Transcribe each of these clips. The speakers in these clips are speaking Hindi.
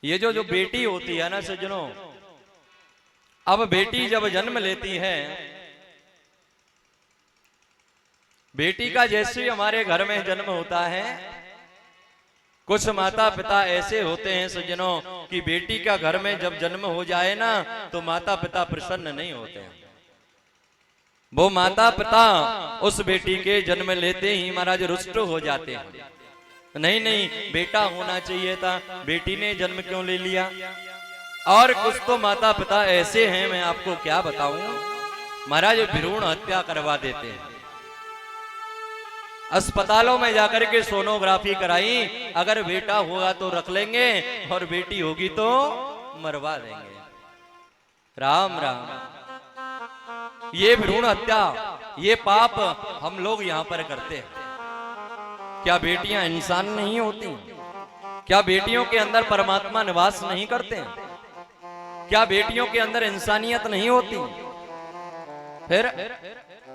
ये जो बेटी होती है ना सज्जनों, अब बेटी जब जन्म लेती है, बेटी का जैसे हमारे घर में जन्म होता है, कुछ माता पिता ऐसे होते हैं सज्जनों कि बेटी का घर में जब जन्म हो जाए ना तो माता पिता प्रसन्न नहीं होते हैं। वो माता पिता उस बेटी के जन्म लेते ही महाराज रुष्ट हो जाते हैं। नहीं नहीं, बेटा होना चाहिए था, बेटी ने जन्म क्यों ले लिया। और कुछ तो माता पिता ऐसे हैं, मैं आपको क्या बताऊं, महाराज भ्रूण हत्या करवा देते हैं। अस्पतालों में जाकर के सोनोग्राफी कराई, अगर बेटा होगा तो रख लेंगे और बेटी होगी तो मरवा देंगे। राम राम, ये भ्रूण हत्या, ये पाप हम लोग यहां पर करते हैं। क्या बेटियां इंसान नहीं होती? क्या बेटियों के अंदर परमात्मा निवास नहीं करते? क्या बेटियों के अंदर इंसानियत नहीं होती? फिर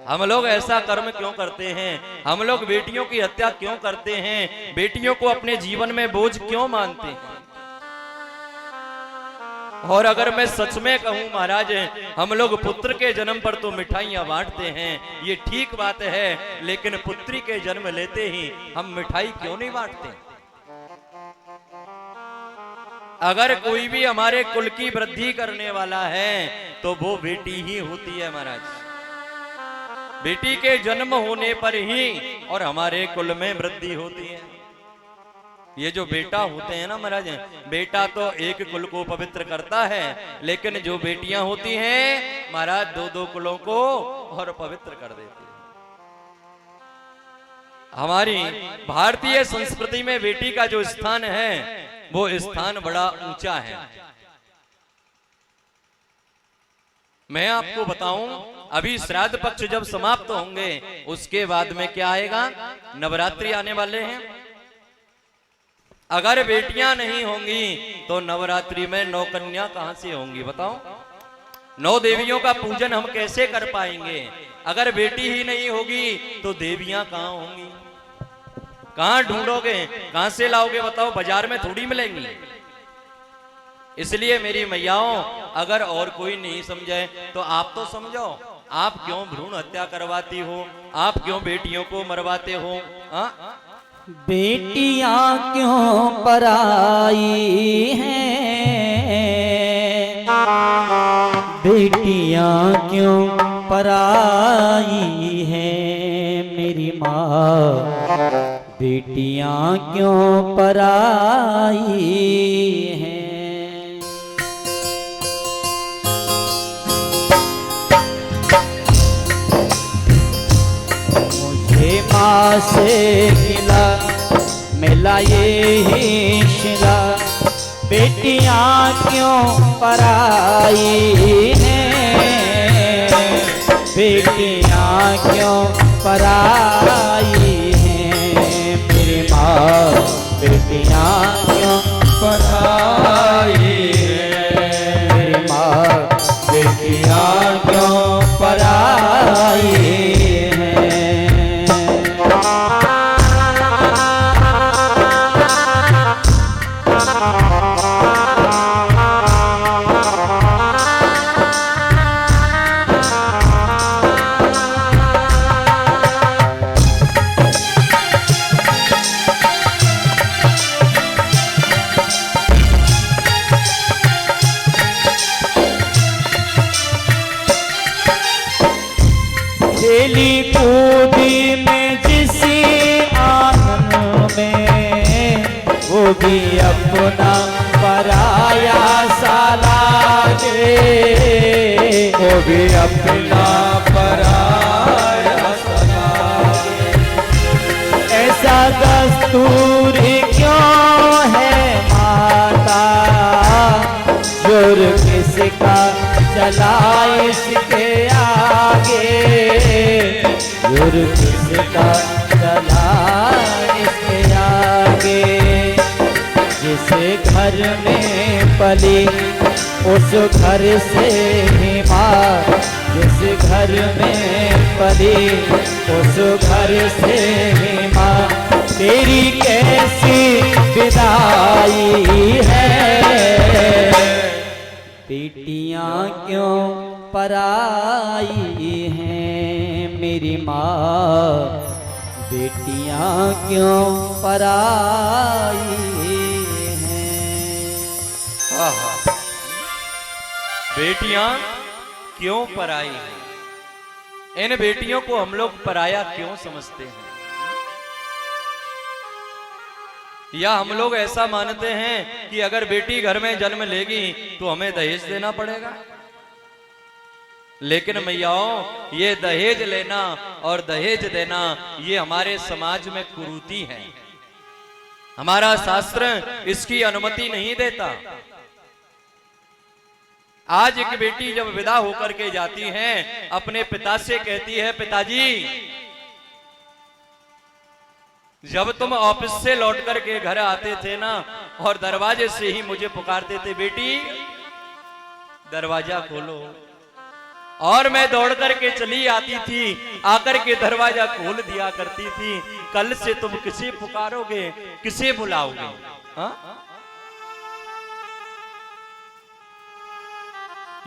हम लोग ऐसा कर्म क्यों करते हैं? हम लोग बेटियों की हत्या क्यों करते हैं? बेटियों को अपने जीवन में बोझ क्यों मानते हैं? और अगर मैं सच में कहूं महाराज, हम लोग पुत्र के जन्म पर तो मिठाइयां बांटते हैं, ये ठीक बात है, लेकिन पुत्री के जन्म लेते ही हम मिठाई क्यों नहीं बांटते? अगर कोई भी हमारे कुल की वृद्धि करने वाला है तो वो बेटी ही होती है महाराज। बेटी के जन्म होने पर ही और हमारे कुल में वृद्धि होती है। ये जो बेटा होते हैं ना महाराज, बेटा तो एक कुल को पवित्र करता है, लेकिन जो बेटियां होती हैं महाराज दो दो कुलों को और पवित्र कर देती है। हमारी भारतीय संस्कृति में बेटी का जो स्थान है वो स्थान बड़ा ऊंचा है। मैं आपको बताऊं, अभी श्राद्ध पक्ष जब समाप्त होंगे उसके बाद में क्या आएगा, नवरात्रि आने वाले हैं। अगर बेटियां नहीं होंगी तो नवरात्रि में 9 कन्या कहां से होंगी बताओ? 9 देवियों का पूजन हम कैसे कर पाएंगे? अगर बेटी ही नहीं होगी तो देवियां कहां होंगी? कहां ढूंढोगे, कहां से लाओगे बताओ? बाजार में थोड़ी मिलेंगी। इसलिए मेरी मैयाओं, अगर और कोई नहीं समझे तो आप तो समझो। आप क्यों भ्रूण हत्या करवाती हो? आप क्यों बेटियों को मरवाते हो? बेटियां क्यों पराई हैं, बेटियां क्यों पराई हैं मेरी माँ, बेटियां क्यों पराई हैं। माँ से मिला ये शिला, बेटियां क्यों पराई हैं, बेटियां क्यों पराई हैं मेरी माँ, बेटियां क्यों पराई हैं मेरी माँ, बेटियां क्यों पराई हैं। खेली कूदी में जिसी आंगन में, वो भी अपना पराया सा लागे, वो भी अपना पराया सा लागे। ऐसा दस्तूर क्यों है माता, जुर्म किसका चला इसके आगे, जुर्म किसका चला इसके आगे। जिस घर में पली उस घर से ही माँ, जिस घर में पली उस घर से ही माँ, तेरी कैसी विदाई है क्यों पराई हैं, मेरी माँ बेटियां क्यों पराई हैं। आहा, बेटियां क्यों पराई हैं? इन बेटियों को हम लोग पराया क्यों समझते हैं? या हम लोग ऐसा मानते हैं कि अगर बेटी घर में जन्म लेगी तो हमें दहेज देना पड़ेगा। लेकिन मैयाओं, ये दहेज लेना और दहेज देना ये हमारे समाज में कुरीति है। हमारा शास्त्र इसकी अनुमति नहीं देता। आज एक बेटी जब विदा होकर के जाती है, अपने पिता से कहती है, पिताजी जब तुम ऑफिस से लौट करके घर आते थे ना, और दरवाजे से ही मुझे पुकारते थे, बेटी दरवाजा खोलो, और मैं दौड़ करके चली आती थी, आकर के दरवाजा खोल दिया करती थी। कल से तुम किसे पुकारोगे, किसे बुलाओगे? हाँ?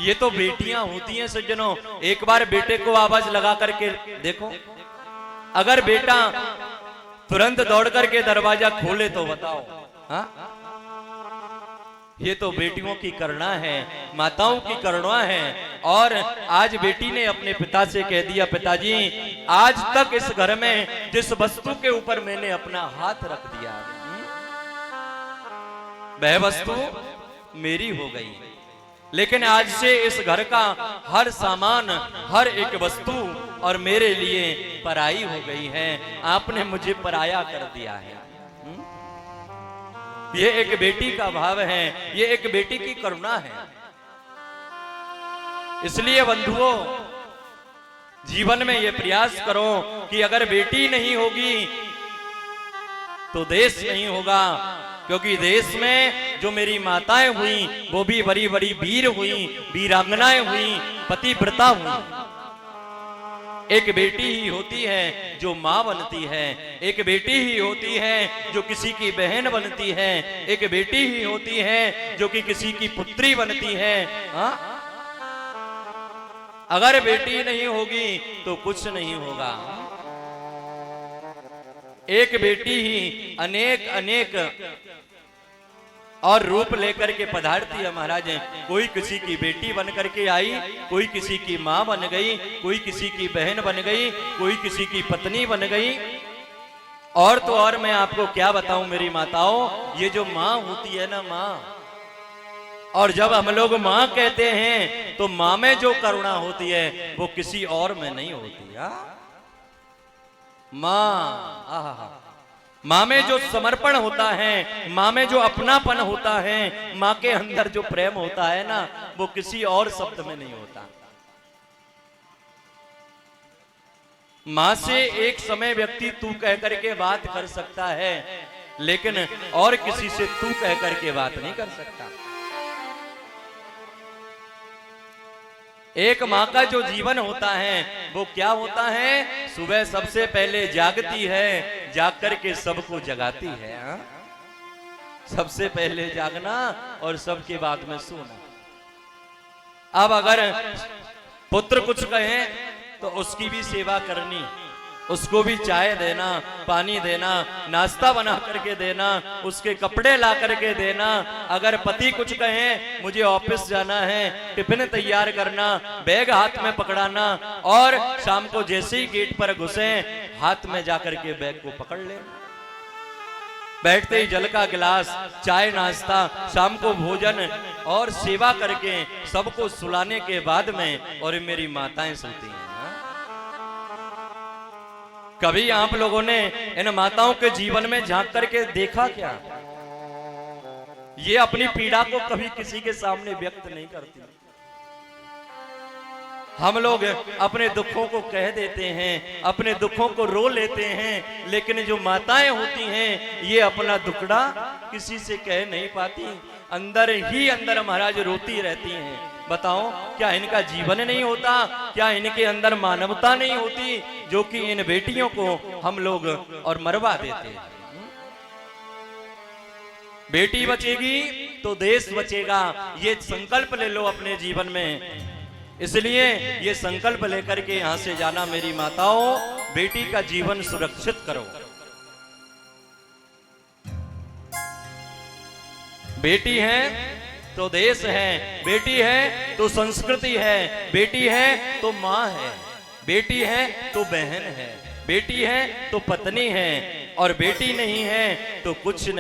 ये तो बेटियां होती हैं सज्जनों। एक बार बेटे को आवाज लगा करके देखो, अगर बेटा तुरंत दौड़ करके दरवाजा खोले तो बताओ। हाँ? ये तो बेटियों की करुणा है, माताओं की करुणा है। और आज बेटी ने अपने पिता से कह दिया, पिताजी आज तक इस घर में जिस वस्तु के ऊपर मैंने अपना हाथ रख दिया, वह वस्तु मेरी हो गई, लेकिन आज से इस घर का हर सामान, हर एक वस्तु और मेरे लिए पराई हो गई है। आपने मुझे पराया कर दिया है। ये एक बेटी का भाव है, ये एक बेटी की करुणा है। इसलिए बंधुओं, जीवन में ये प्रयास करो कि अगर बेटी नहीं होगी तो देश नहीं होगा। क्योंकि देश में जो मेरी माताएं हुई वो भी बड़ी बड़ी वीर हुई, वीरांगनाएं हुई, पतिव्रता हुई। एक बेटी ही होती है जो मां बनती है, एक बेटी ही होती है जो किसी की बहन बनती है, एक बेटी ही होती है जो कि किसी की पुत्री बनती है। हाँ? अगर बेटी नहीं होगी तो कुछ नहीं होगा। एक बेटी ही अनेक अनेक और रूप लेकर के पधारती है महाराज। कोई किसी की बेटी बन करके आई, कोई किसी की मां बन गई, कोई किसी की बहन बन गई, कोई किसी की पत्नी बन गई। और तो और मैं आपको क्या बताऊं मेरी माताओं, ये जो मां होती है ना, मां, और जब हम लोग मां कहते हैं तो मां में जो करुणा होती है वो किसी और में नहीं होती। मां, माँ में जो समर्पण होता है, माँ में जो अपनापन होता है, माँ के अंदर जो प्रेम होता है ना, वो किसी और शब्द में नहीं होता। माँ से एक समय व्यक्ति तू कह करके बात कर सकता है, लेकिन और किसी से तू कह करके बात नहीं कर सकता। एक माँ का जो जीवन होता है वो क्या होता है? सुबह सबसे पहले जागती है, जाग करके सबको जगाती है। हाँ? सबसे पहले जागना और सबके बाद में सोना। अब अगर पुत्र कुछ कहे तो उसकी भी सेवा करनी, उसको भी चाय देना, पानी देना, नाश्ता बना करके देना, उसके कपड़े ला करके देना। अगर पति कुछ कहे मुझे ऑफिस जाना है, टिफिन तैयार करना, बैग हाथ में पकड़ाना, और शाम को जैसे ही गेट पर घुसे हाथ में जाकर के बैग को पकड़ लेना। बैठते ही जल का गिलास, चाय, नाश्ता, शाम को भोजन और सेवा करके सबको सुलाने के बाद में और मेरी माताएं सोती हैं। कभी आप लोगों ने इन माताओं के जीवन में झांक करके देखा क्या? ये अपनी पीड़ा को कभी किसी के सामने व्यक्त नहीं करती। हम लोग अपने दुखों को कह देते हैं, अपने दुखों को रो लेते हैं, लेकिन जो माताएं होती हैं ये अपना दुखड़ा किसी से कह नहीं पाती, अंदर ही अंदर महाराज रोती रहती हैं। बताओ, क्या इनका जीवन नहीं होता? क्या इनके अंदर मानवता नहीं होती, जो कि इन बेटियों को हम लोग और मरवा देते हैं? बेटी बचेगी तो देश बचेगा। ये संकल्प ले लो अपने जीवन में। इसलिए ये संकल्प लेकर के यहां से जाना मेरी माताओं, बेटी का जीवन सुरक्षित करो। बेटी है तो देश है, बेटी है तो संस्कृति है, बेटी है तो माँ है, बेटी है तो बहन है, बेटी है तो पत्नी है, और बेटी नहीं है तो कुछ नहीं।